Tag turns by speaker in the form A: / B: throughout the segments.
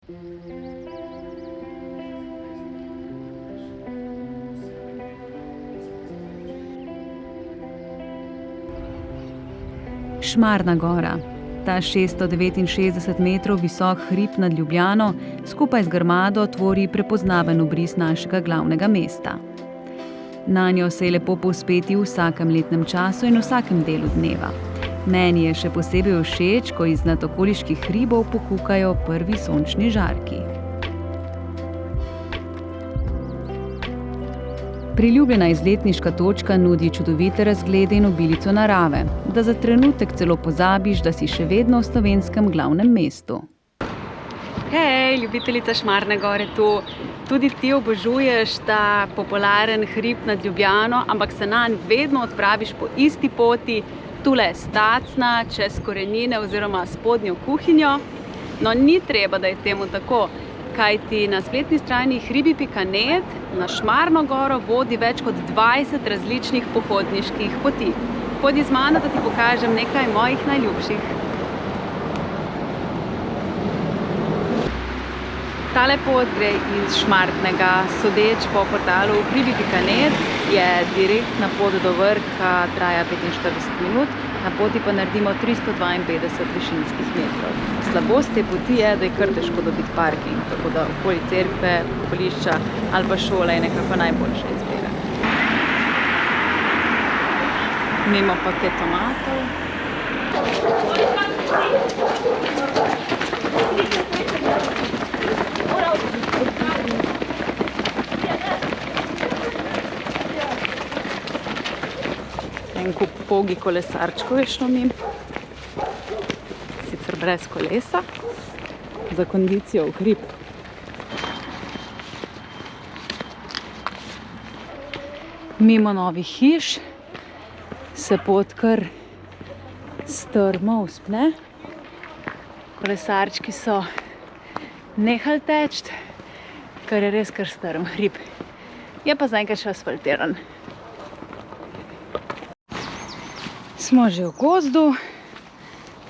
A: Šmarna gora. Ta 669 metrov visok hrib nad Ljubljano skupaj z Grmado tvori prepoznaven obris našega glavnega mesta. Nanjo se je lepo povzpeti v vsakem letnem času in vsakem delu dneva. Meni je še posebej všeč, ko iznad okoliških hribov pokukajo prvi sončni žarki. Priljubljena izletniška točka nudi čudovite razglede in obilico narave, da za trenutek celo pozabiš, da si še vedno v slovenskem glavnem mestu. Hej, ljubiteljica Šmarne gore tu. Tudi ti obožuješ ta popularen hrib nad Ljubljano, ampak se nanj vedno odpraviš po isti poti, tule Stacna, čez Korenine oziroma spodnjo kuhinjo. No, ni treba, da je temu tako. Kajti na spletni strani hribi.net na Šmarno goro vodi več kot 20 različnih pohodniških poti. Pojdi z mano, da ti pokažem nekaj mojih najljubših. Tale pot gre iz Šmartnega. Sodeč po portalu hribi.net je direktna pot do vrha, traja 45 minut, na poti pa naredimo 352 višinskih metrov. Slabost te poti je, da je kar težko dobiti parking, tako da okoli cerkve, okolišča ali pa šole je nekako najboljša izbira. Mimo paket tomatov. En kup pogi kolesarčkov je šlo mimo. Sicer brez kolesa, za kondicijo v hrib. Mimo novih hiš se pot kar strmo vzpne. Kolesarčki so nehali teči, kar je res kar strm hrib. Je pa zaenkrat še asfaltiran. Smo že v gozdu.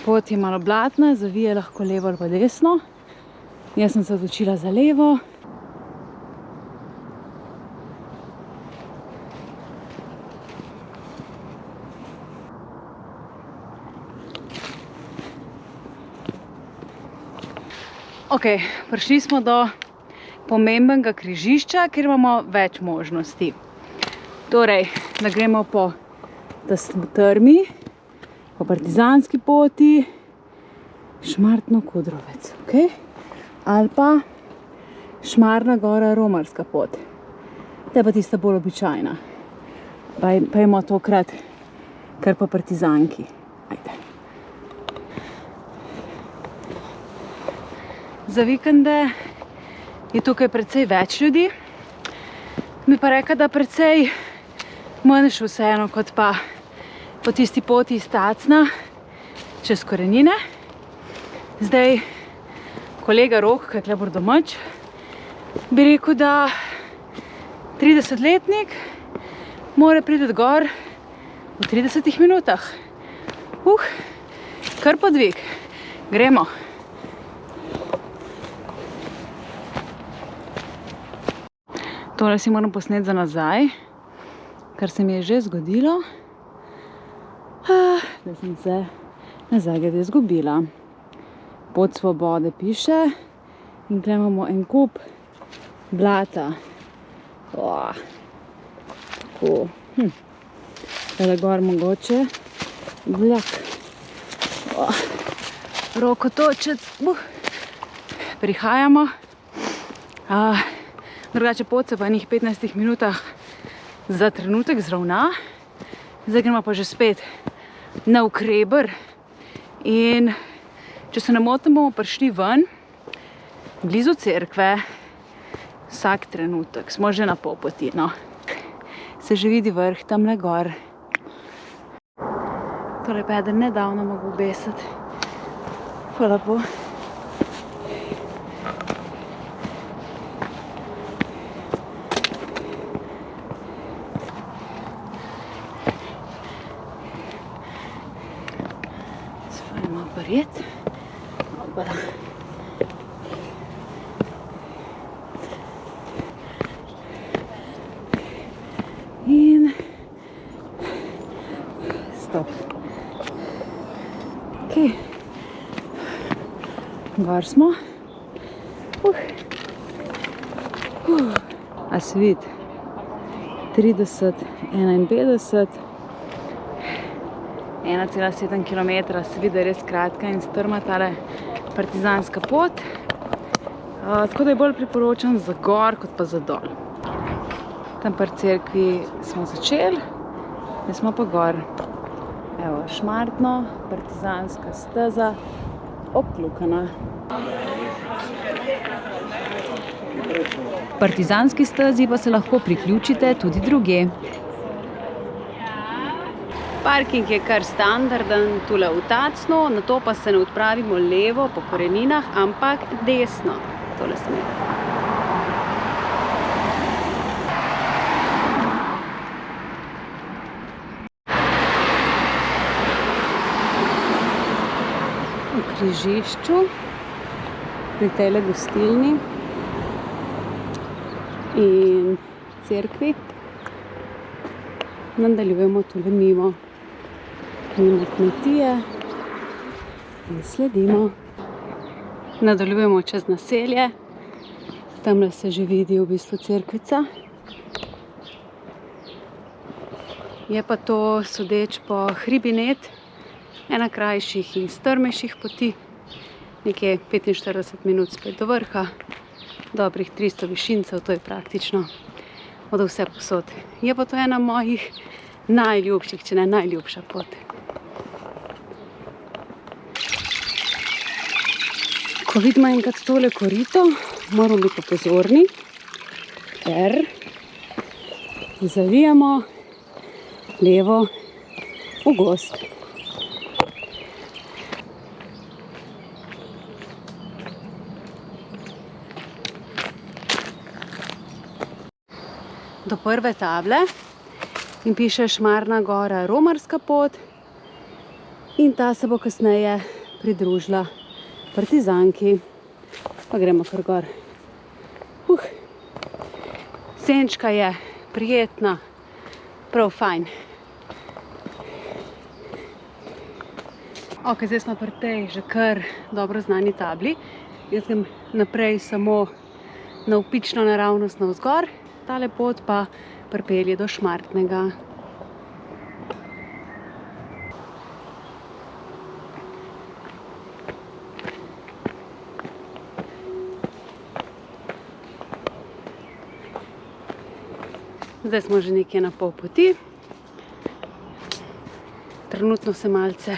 A: Pot je malo blatna, zavije lahko levo ali pa desno. Jaz sem se odločila za levo. Ok, prišli smo do pomembnega križišča, kjer imamo več možnosti. Torej, da gremo po Trmi, po Partizanski poti, Šmartno-Kudrovec, ok? Ali pa Šmarna gora, romarska pot. To je pa tista bolj običajna. Pa imamo tokrat kar po Partizanki. Ajde. Za vikende je tukaj precej več ljudi. Mi pa reka, da precej manjš vseeno, kot pa po tisti poti iz Stacna čez Korenine. Zdaj, kolega Rok, ki je tukaj domač, bi rekel, da 30-letnik mora priti gor v 30 minutah. Kar podvig. Gremo. Tole si moram posneti za nazaj, kar se mi je že zgodilo. Da sem se nazaj glede izgubila. Pot svobode piše in tukaj imamo en kup blata. Tako. Tale gor mogoče vlak. Rokotočec. Prihajamo. Drugače pot se v enih 15 minutah za trenutek zravna. Zdaj gremo pa že spet na Ukreber. In če se ne motim, bomo prišli ven, blizu cerkve, vsak trenutek. Smo že na pol poti, no. Se že vidi vrh tamle gor. Tole pa je nedavno mogo obesiti. Hvala lepo. Svojima aparjet. Opala. Gor smo. A se vidi? 30, 51, 1,7 km, se vidi, da je res kratka in strma tale partizanska pot. Tako da je bolj priporočam za gor, kot pa za dol. Tam pri cerkvi smo začeli, zdaj smo pa gor. Evo, Šmartno, partizanska steza, obkljukana. Partizanski stezi pa se lahko priključite tudi drugje. Parking je kar standarden, tule v Tacnu, nato pa se ne odpravimo levo po koreninah, ampak desno. Tole smer. V križišču, pri tejle gostilni in cerkvi, nadaljujemo tule mimo kmetije in sledimo. Nadaljujemo čez naselje, tamle se že vidi v bistvu cerkvica. Je pa to, sodeč po hribinet, ena krajših in strmejših poti, nekje 45 minut spet do vrha, dobrih 300 višincev, to je praktično od vse posod. Je pa to ena mojih najljubših, če ne najljubša pot. Ko vidimo enkrat tole korito, moramo biti pozorni, ker zavijamo levo v gozd. Do prve table in piše Šmarna gora romarska pot in ta se bo kasneje pridružila partizanki. Pa gremo kar gor. Senčka je prijetna, prav fajn. Ok, zdaj smo pri tej že kar dobro znani tabli. Jaz grem naprej samo navpično naravnost navzgor. Tale pot pa pripelje do Šmartnega. Zdaj smo že nekje na pol poti. Trenutno se malce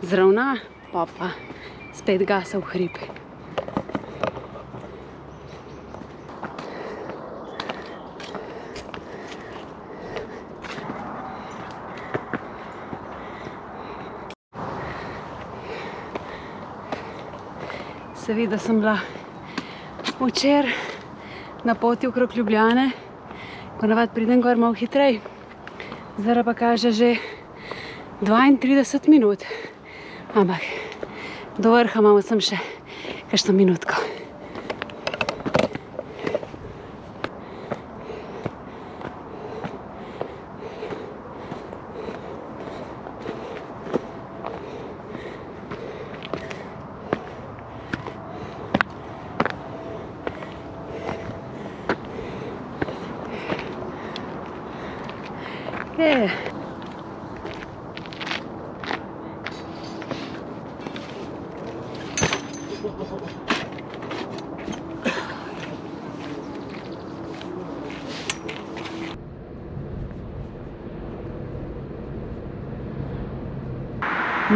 A: zravna, pa spet gasa v hrib. Se vidi, da sem bila včeraj na poti okrog Ljubljane, ponavadi pridem gor malo hitrej. Zdaj pa kaže že 32 minut. Ampak do vrha imamo sem še kakšno minutko.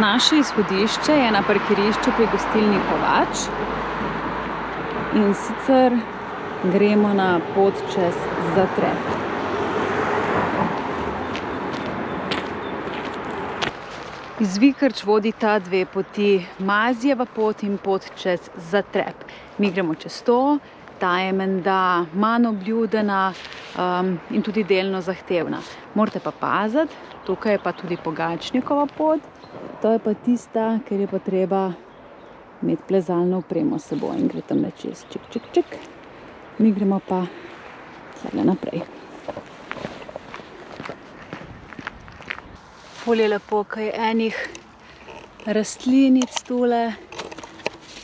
A: Naše izhodišče je na parkirišču pri gostilni Kovač in sicer gremo na pot čez Zatrep. Iz Vikrč vodita dve poti, Mazijeva pot in pot čez Zatrep. Mi gremo čez to, ta je menda manj obljudena in tudi delno zahtevna. Morate pa paziti, tukaj je pa tudi Pogačnikova pot. To je pa tista, ker je pa treba imeti plezalno opremo s seboj in gre tam čez. Čik, čik, čik. Mi gremo pa tole naprej. Ful je lepo, kaj je enih rastlinic tule.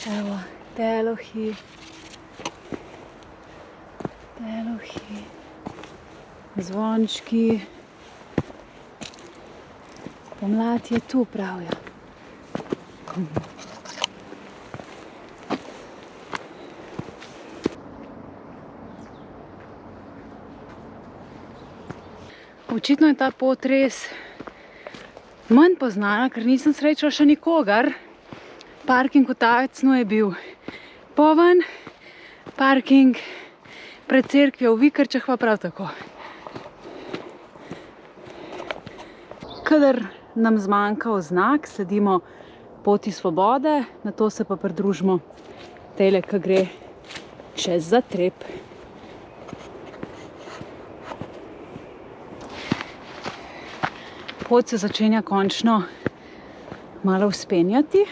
A: Evo, telohi. Telohi. Zvončki. Pomlad je tu, pravijo. Očitno je ta pot res manj poznana, ker nisem srečala še nikogar. Parking v Tacnu je bil poln, parking pred cerkvijo v Vikrčah pa prav tako. Kadar nam zmanjka oznak, sledimo poti svobode, nato se pa pridružimo tejle, ki gre čez Zatreb. Pot se začenja končno malo vzpenjati.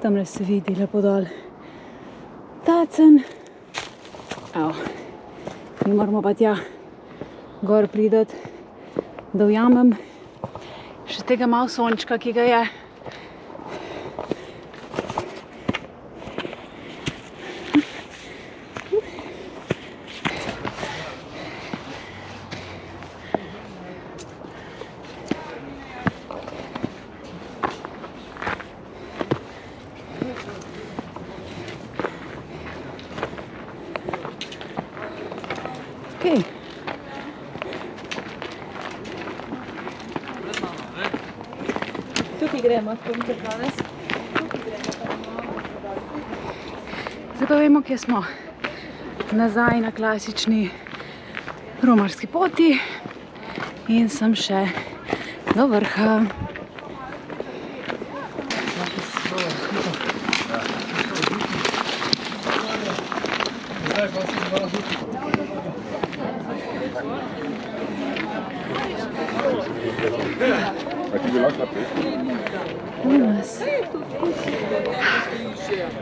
A: Tamle se vidi lepo dol Tacen. Evo, mi moramo pa tja gor prideti, da ujamem še tega malo sončka, ki ga je. Okay. Tukaj gremo, tukaj danes. Zdaj pa vemo, kje smo. Nazaj na klasični romarski poti in sem še do vrha.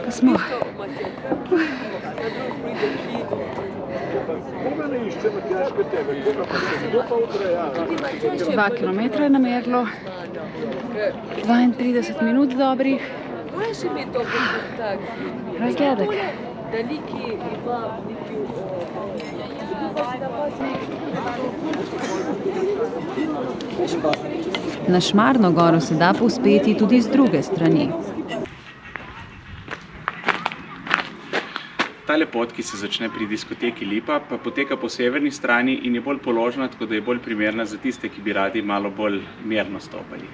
A: Pa smo. 2 kilometra je namerilo, 32 minut dobrih. Razgledek. Na Šmarno goro se da povzpeti tudi z druge strani.
B: Tale pot, ki se začne pri diskoteki Lipa, pa poteka po severni strani in je bolj položna, tako da je bolj primerna za tiste, ki bi radi malo bolj mirno stopali.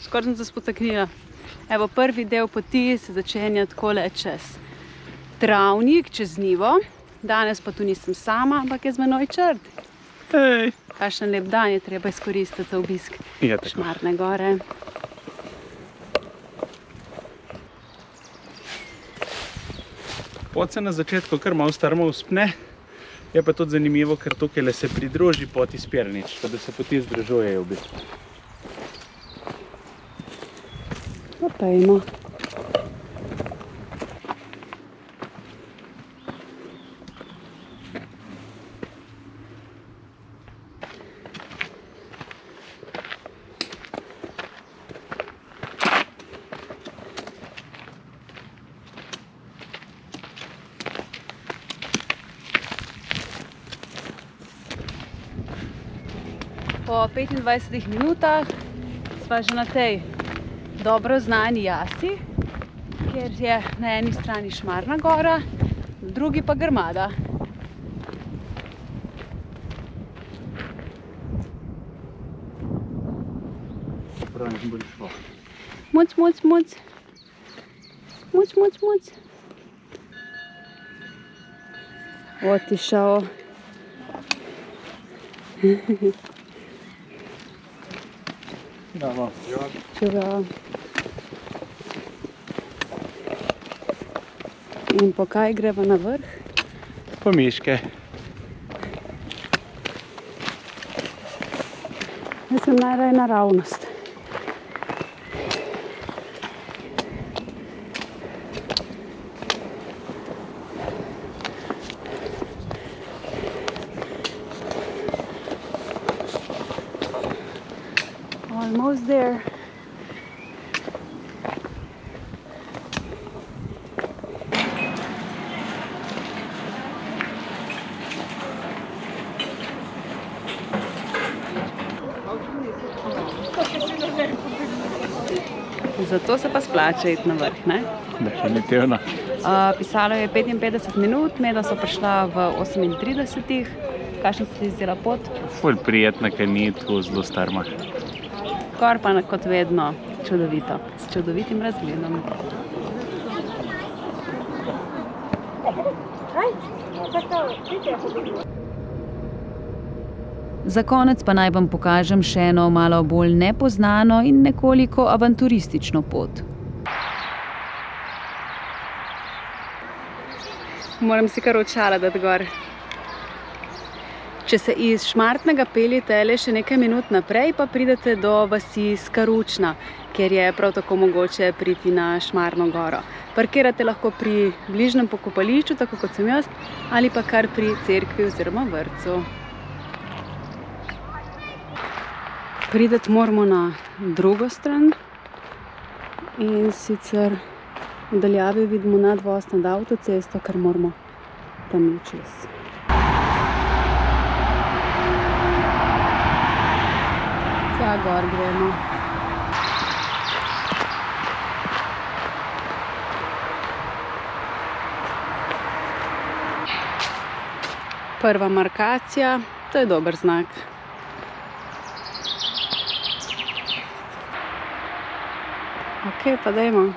A: Skoraj sem se spotaknila. Evo, prvi del poti se začenja takole čez travnik, čez njivo. Danes pa tu nisem sama, ampak je z menoj Črd.
B: Hej!
A: Kakšen lep dan je treba izkoristiti za obisk Šmarne gore.
B: Pot se na začetku kar malo strmo vzpne. Je pa tudi zanimivo, ker tukaj se pridruži poti Spirnič, tako da se poti združujejo v bistvu.
A: Pojmo. Po 25 minutah sva že na tej dobro znani jasi, kjer je na eni strani Šmarna gora, na drugi pa Grmada. Muc, muc, muc. Muc, muc, muc. Otišao. Čuva. In po kaj greva na vrh?
B: Po miške.
A: Jaz sem najraje naravnost. almost there. Zato se pa splača iti na vrh, ne?
B: Definitivno.
A: Pisalo je 55 minut, medla so prišla v 38. Kakšna se ti zdela pot?
B: Ful prijetna, ker ni tako zelo strma.
A: Gor pa kot vedno čudovito, s čudovitim razgledom. Za konec pa naj vam pokažem še eno malo bolj nepoznano in nekoliko avanturistično pot. Moram si kar očala dati gor. Če se iz Šmartnega peljete le še nekaj minut naprej, pa pridete do vasi Skaručna, kjer je prav tako mogoče priti na Šmarno goro. Parkirate lahko pri bližnjem pokopališču, tako kot sem jaz, ali pa kar pri cerkvi oziroma vrtcu. Prideti moramo na drugo stran in sicer v daljavi vidimo nadvoz nad avtocesto, ker moramo tam čez. Tja gor gremo. Prva markacija, to je dober znak. Ok, pa dajmo.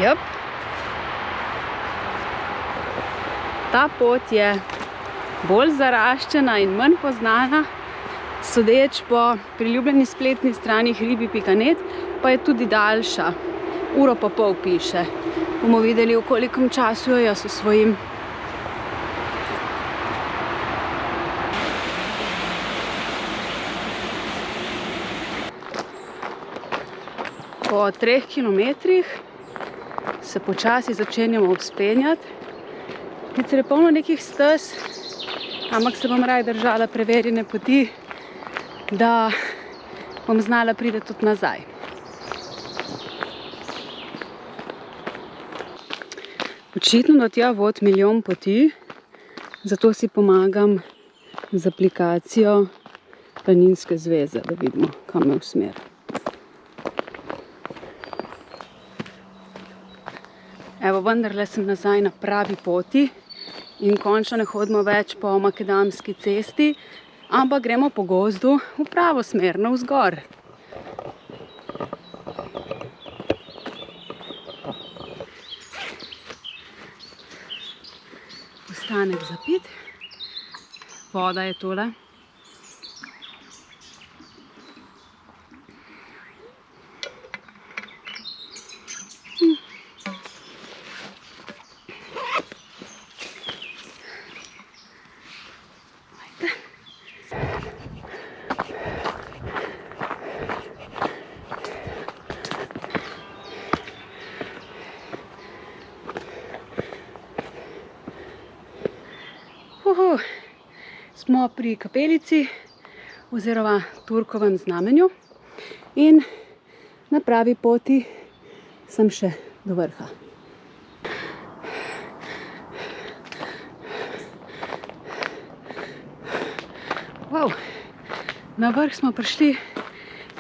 A: Jep. Ta pot je bolj zaraščena in manj poznana, sodeč po priljubljeni spletni strani hribi.net, pa je tudi daljša. 1,5 ure piše. Bomo videli, v kolikom času jo jaz osvojim. Po 3 kilometrih se počasi začenjamo vzpenjati. Sicer je polno nekih stez, ampak se bom raje držala preverjene poti, da bom znala priti tudi nazaj. Očitno do tja vodi milijon poti, zato si pomagam z aplikacijo Planinske zveze, da vidimo, kam me usmeri. Evo, vendarle sem nazaj na pravi poti in končno ne hodimo več po makadamski cesti, ampak gremo po gozdu v pravo smer, navzgor. Ostanek za pit. Voda je tole. Smo pri kapelici oziroma Turkovem znamenju in na pravi poti sem še do vrha. Wow, na vrh smo prišli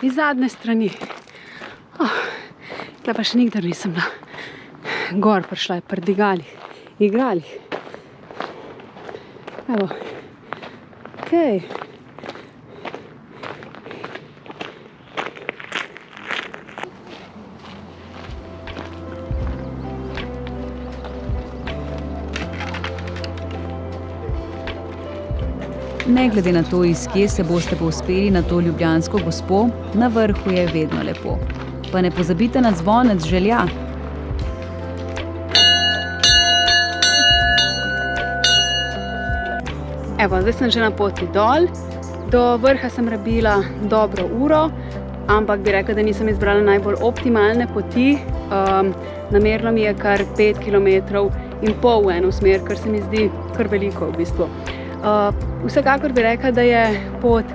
A: iz zadnje strani. Tle pa še nikdar nisem bila. Gor prišla je prdigali, igrali. Evo. Okay.
C: Ne glede na to, iz kje se boste povzpeli na to ljubljansko gospo, na vrhu je vedno lepo. Pa ne pozabite na zvonec želja.
A: Evo, zdaj sem že na poti dol. Do vrha sem rabila dobro uro, ampak bi rekla, da nisem izbrala najbolj optimalne poti. Namerno mi je kar 5 kilometrov
D: in pol v eno smer, kar se mi zdi kar veliko v bistvu. Vsekakor bi rekla, da je pot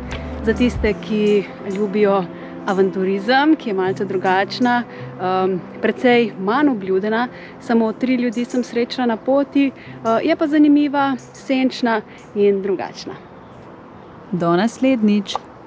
D: za tiste, ki ljubijo avanturizem, ki je malce drugačna, precej manj obljudena. Samo 3 ljudi sem srečala na poti, je pa zanimiva, senčna in drugačna.
C: Do naslednjič!